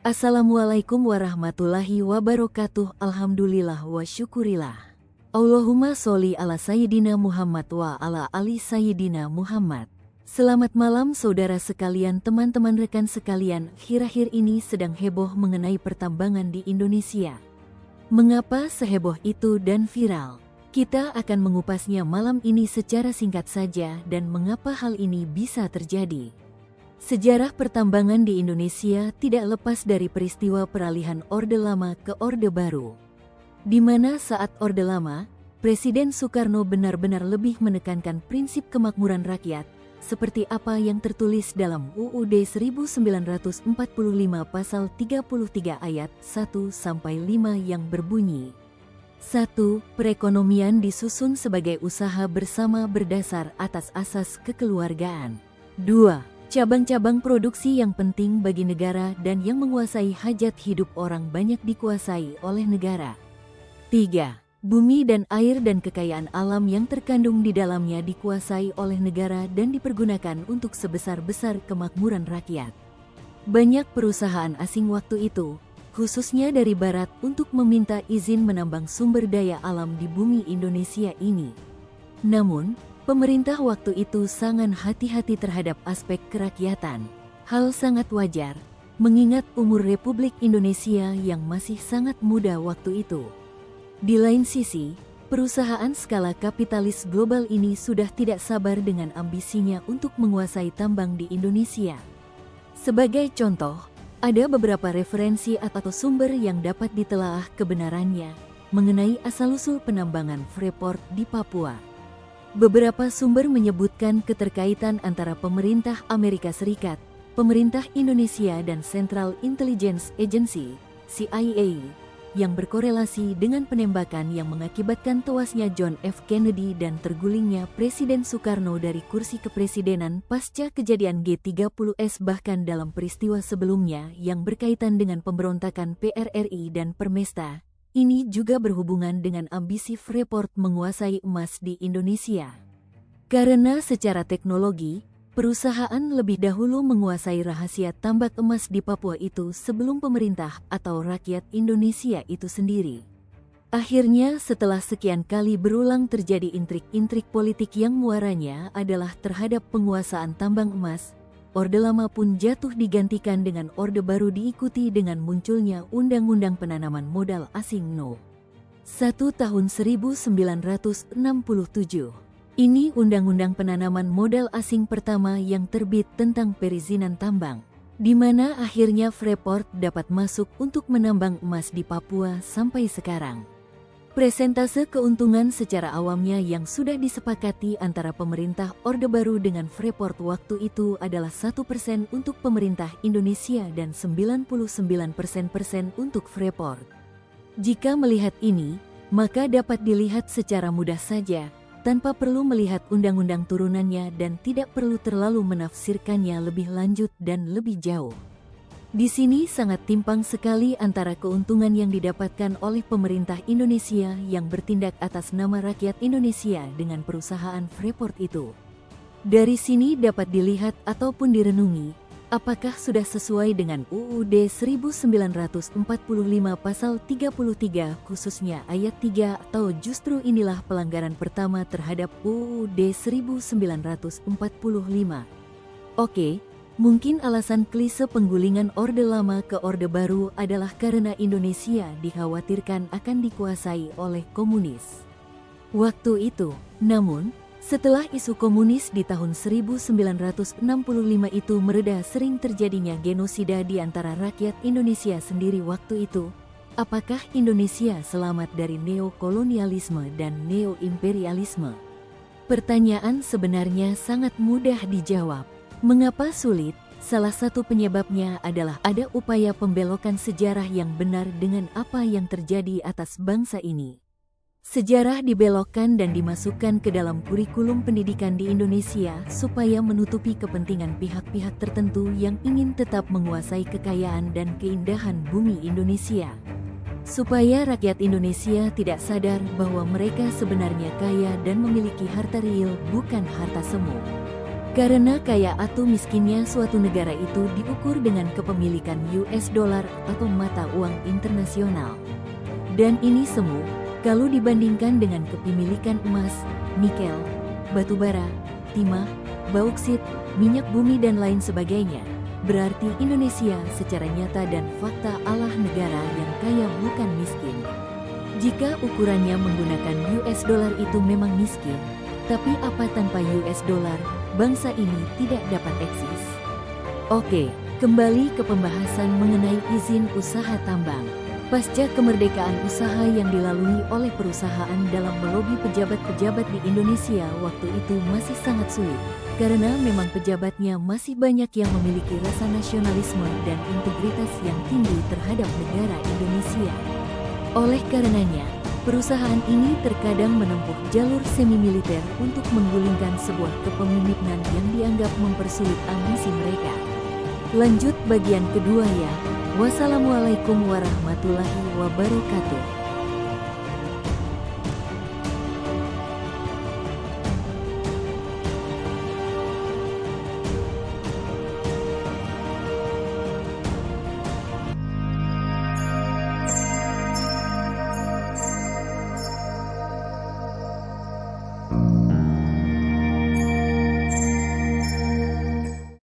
Assalamualaikum warahmatullahi wabarakatuh. Alhamdulillah wa syukurillah. Allahumma sholli ala Sayyidina Muhammad wa ala ali Sayyidina Muhammad. Selamat malam saudara sekalian, teman-teman rekan sekalian. Akhir-akhir ini sedang heboh mengenai pertambangan di Indonesia. Mengapa seheboh itu dan viral? Kita akan mengupasnya malam ini secara singkat saja dan mengapa hal ini bisa terjadi. Sejarah pertambangan di Indonesia tidak lepas dari peristiwa peralihan Orde Lama ke Orde Baru, di mana saat Orde Lama, Presiden Soekarno benar-benar lebih menekankan prinsip kemakmuran rakyat, seperti apa yang tertulis dalam UUD 1945 pasal 33 ayat 1-5 yang berbunyi, 1. Perekonomian disusun sebagai usaha bersama berdasar atas asas kekeluargaan. 2. Cabang-cabang produksi yang penting bagi negara dan yang menguasai hajat hidup orang banyak dikuasai oleh negara. 3. Bumi dan air dan kekayaan alam yang terkandung di dalamnya dikuasai oleh negara dan dipergunakan untuk sebesar-besar kemakmuran rakyat. Banyak perusahaan asing waktu itu, khususnya dari barat, untuk meminta izin menambang sumber daya alam di bumi Indonesia ini. Namun, pemerintah waktu itu sangat hati-hati terhadap aspek kerakyatan. Hal sangat wajar, mengingat umur Republik Indonesia yang masih sangat muda waktu itu. Di lain sisi, perusahaan skala kapitalis global ini sudah tidak sabar dengan ambisinya untuk menguasai tambang di Indonesia. Sebagai contoh, ada beberapa referensi atau sumber yang dapat ditelaah kebenarannya mengenai asal-usul penambangan Freeport di Papua. Beberapa sumber menyebutkan keterkaitan antara pemerintah Amerika Serikat, pemerintah Indonesia dan Central Intelligence Agency, CIA, yang berkorelasi dengan penembakan yang mengakibatkan tewasnya John F. Kennedy dan tergulingnya Presiden Soekarno dari kursi kepresidenan pasca kejadian G30S, bahkan dalam peristiwa sebelumnya yang berkaitan dengan pemberontakan PRRI dan Permesta. Ini juga berhubungan dengan ambisi Freeport menguasai emas di Indonesia. Karena secara teknologi, perusahaan lebih dahulu menguasai rahasia tambak emas di Papua itu sebelum pemerintah atau rakyat Indonesia itu sendiri. Akhirnya setelah sekian kali berulang terjadi intrik-intrik politik yang muaranya adalah terhadap penguasaan tambang emas, Orde Lama pun jatuh digantikan dengan Orde Baru, diikuti dengan munculnya Undang-Undang Penanaman Modal Asing No. 1 Tahun 1967. Ini Undang-Undang Penanaman Modal Asing pertama yang terbit tentang perizinan tambang, di mana akhirnya Freeport dapat masuk untuk menambang emas di Papua sampai sekarang. Presentase keuntungan secara awamnya yang sudah disepakati antara pemerintah Orde Baru dengan Freeport waktu itu adalah 1% untuk pemerintah Indonesia dan 99% untuk Freeport. Jika melihat ini, maka dapat dilihat secara mudah saja, tanpa perlu melihat undang-undang turunannya dan tidak perlu terlalu menafsirkannya lebih lanjut dan lebih jauh. Di sini sangat timpang sekali antara keuntungan yang didapatkan oleh pemerintah Indonesia yang bertindak atas nama rakyat Indonesia dengan perusahaan Freeport itu. Dari sini dapat dilihat ataupun direnungi, apakah sudah sesuai dengan UUD 1945 pasal 33 khususnya ayat 3 atau justru inilah pelanggaran pertama terhadap UUD 1945. Oke. Mungkin alasan klise penggulingan Orde Lama ke Orde Baru adalah karena Indonesia dikhawatirkan akan dikuasai oleh komunis waktu itu. Namun, setelah isu komunis di tahun 1965 itu mereda, sering terjadinya genosida di antara rakyat Indonesia sendiri waktu itu. Apakah Indonesia selamat dari neokolonialisme dan neoimperialisme? Pertanyaan sebenarnya sangat mudah dijawab. Mengapa sulit? Salah satu penyebabnya adalah ada upaya pembelokan sejarah yang benar dengan apa yang terjadi atas bangsa ini. Sejarah dibelokkan dan dimasukkan ke dalam kurikulum pendidikan di Indonesia supaya menutupi kepentingan pihak-pihak tertentu yang ingin tetap menguasai kekayaan dan keindahan bumi Indonesia. Supaya rakyat Indonesia tidak sadar bahwa mereka sebenarnya kaya dan memiliki harta real, bukan harta semu. Karena kaya atau miskinnya suatu negara itu diukur dengan kepemilikan US dollar atau mata uang internasional. Dan ini semu, kalau dibandingkan dengan kepemilikan emas, nikel, batu bara, timah, bauksit, minyak bumi dan lain sebagainya, berarti Indonesia secara nyata dan fakta adalah negara yang kaya bukan miskin. Jika ukurannya menggunakan US dollar itu memang miskin, tapi apa tanpa US dollar, bangsa ini tidak dapat eksis. Oke, kembali ke pembahasan mengenai izin usaha tambang. Pasca kemerdekaan usaha yang dilalui oleh perusahaan dalam melobi pejabat-pejabat di Indonesia waktu itu masih sangat sulit, karena memang pejabatnya masih banyak yang memiliki rasa nasionalisme dan integritas yang tinggi terhadap negara Indonesia. Oleh karenanya, perusahaan ini terkadang menempuh jalur semi-militer untuk menggulingkan sebuah kepemimpinan yang dianggap mempersulit ambisi mereka. Lanjut bagian kedua ya. Wassalamualaikum warahmatullahi wabarakatuh.